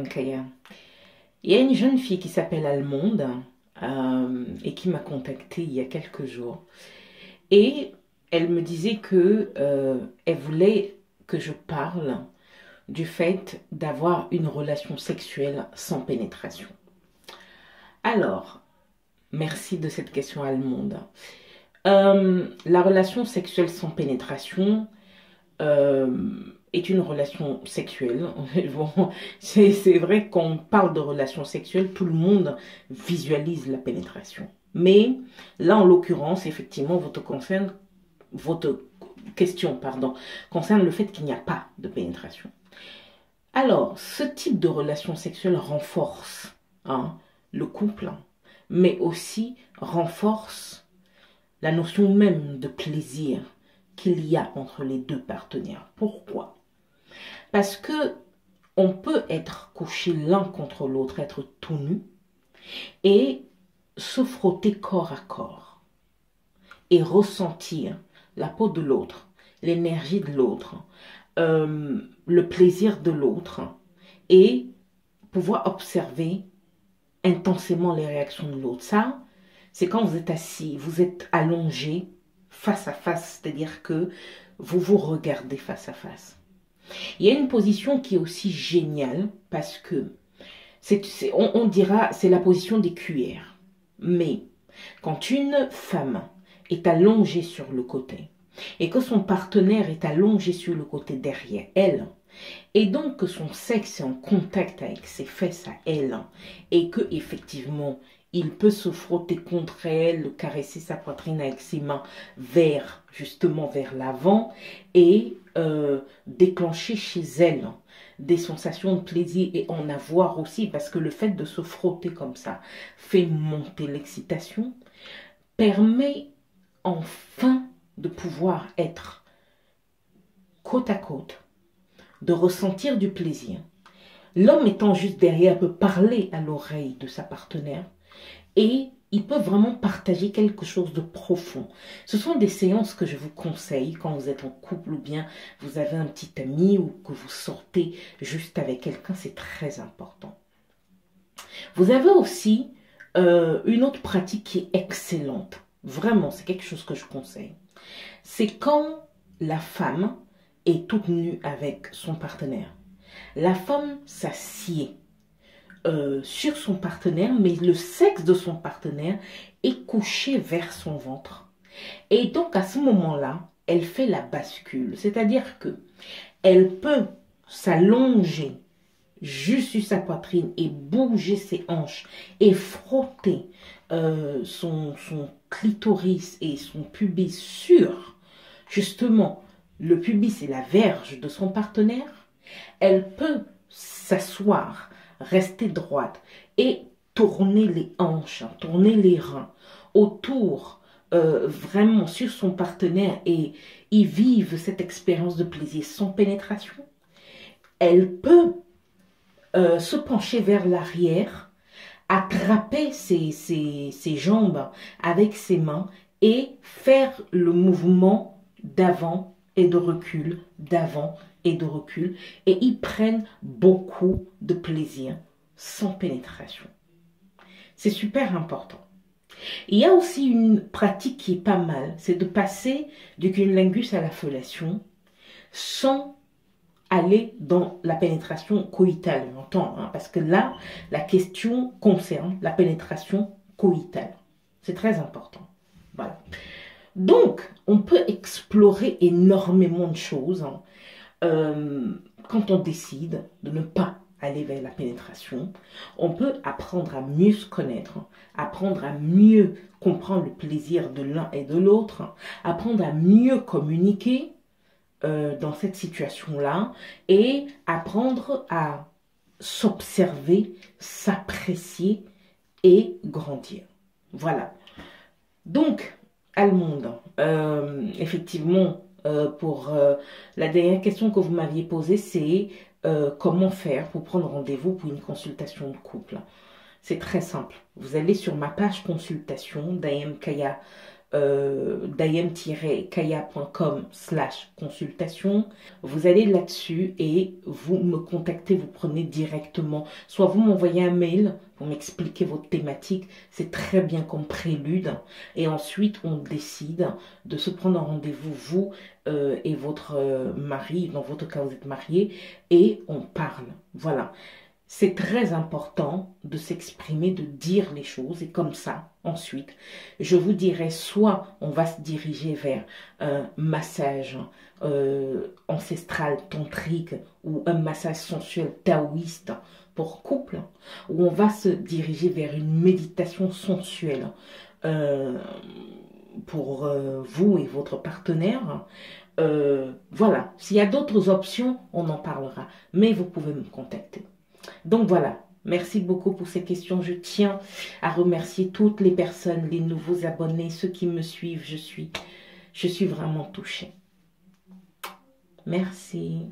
Diane Kaya. Il y a une jeune fille qui s'appelle Almonde et qui m'a contactée il y a quelques jours. Et elle me disait que elle voulait que je parle du fait d'avoir une relation sexuelle sans pénétration. Alors, merci de cette question, Almonde. La relation sexuelle sans pénétration est une relation sexuelle. Bon, c'est vrai qu'on parle de relation sexuelle, tout le monde visualise la pénétration. Mais là, en l'occurrence, effectivement, votre question, concerne le fait qu'il n'y a pas de pénétration. Alors, ce type de relation sexuelle renforce le couple, mais aussi renforce la notion même de plaisir qu'il y a entre les deux partenaires. Pourquoi? Parce que on peut être couché l'un contre l'autre, être tout nu, et se frotter corps à corps, et ressentir la peau de l'autre, l'énergie de l'autre, le plaisir de l'autre, et pouvoir observer intensément les réactions de l'autre. Ça, c'est quand vous êtes assis, vous êtes allongé face à face, c'est-à-dire que vous vous regardez face à face. Il y a une position qui est aussi géniale parce que on dira c'est la position des cuillères. Mais quand une femme est allongée sur le côté et que son partenaire est allongé sur le côté derrière elle, et donc que son sexe est en contact avec ses fesses à elle, et que effectivement il peut se frotter contre elle, caresser sa poitrine avec ses mains justement vers l'avant, et déclencher chez elle des sensations de plaisir et en avoir aussi, parce que le fait de se frotter comme ça fait monter l'excitation, permet enfin de pouvoir être côte à côte, de ressentir du plaisir. L'homme étant juste derrière peut parler à l'oreille de sa partenaire et il peut vraiment partager quelque chose de profond. Ce sont des séances que je vous conseille quand vous êtes en couple ou bien vous avez un petit ami ou que vous sortez juste avec quelqu'un, c'est très important. Vous avez aussi une autre pratique qui est excellente. Vraiment, c'est quelque chose que je conseille. C'est quand la femme est toute nue avec son partenaire. La femme s'assied sur son partenaire, mais le sexe de son partenaire est couché vers son ventre. Et donc à ce moment-là, elle fait la bascule. C'est-à-dire que elle peut s'allonger juste sur sa poitrine et bouger ses hanches et frotter son clitoris et son pubis sur justement le pubis et la verge de son partenaire. Elle peut s'asseoir, rester droite et tourner les hanches, tourner les reins autour, vraiment sur son partenaire et y vivre cette expérience de plaisir sans pénétration. Elle peut se pencher vers l'arrière, attraper ses jambes avec ses mains et faire le mouvement d'avant et de recul, d'avant et de recul, et ils prennent beaucoup de plaisir sans pénétration. C'est super important. Il y a aussi une pratique qui est pas mal, c'est de passer du cunnilingus à la fellation sans aller dans la pénétration coïtale, on entend, parce que là, la question concerne la pénétration coïtale. C'est très important. Voilà. Donc, on peut explorer énormément de choses quand on décide de ne pas aller vers la pénétration. On peut apprendre à mieux se connaître, apprendre à mieux comprendre le plaisir de l'un et de l'autre, apprendre à mieux communiquer dans cette situation-là et apprendre à s'observer, s'apprécier et grandir. Voilà. Donc, Almonde, effectivement, pour la dernière question que vous m'aviez posée, c'est comment faire pour prendre rendez-vous pour une consultation de couple. C'est très simple. Vous allez sur ma page consultation, Diane Kaya dayem-kaya.com/consultation. Vous allez là-dessus et vous me contactez, vous prenez directement. Soit vous m'envoyez un mail pour m'expliquer votre thématique, c'est très bien comme prélude. Et ensuite, on décide de se prendre un rendez-vous, vous et votre mari, dans votre cas, vous êtes marié, et on parle. Voilà. C'est très important de s'exprimer, de dire les choses et comme ça, ensuite, je vous dirai soit on va se diriger vers un massage ancestral tantrique ou un massage sensuel taoïste pour couple, ou on va se diriger vers une méditation sensuelle pour vous et votre partenaire. Voilà, s'il y a d'autres options, on en parlera, mais vous pouvez me contacter. Donc voilà, merci beaucoup pour ces questions. Je tiens à remercier toutes les personnes, les nouveaux abonnés, ceux qui me suivent. Je suis vraiment touchée. Merci.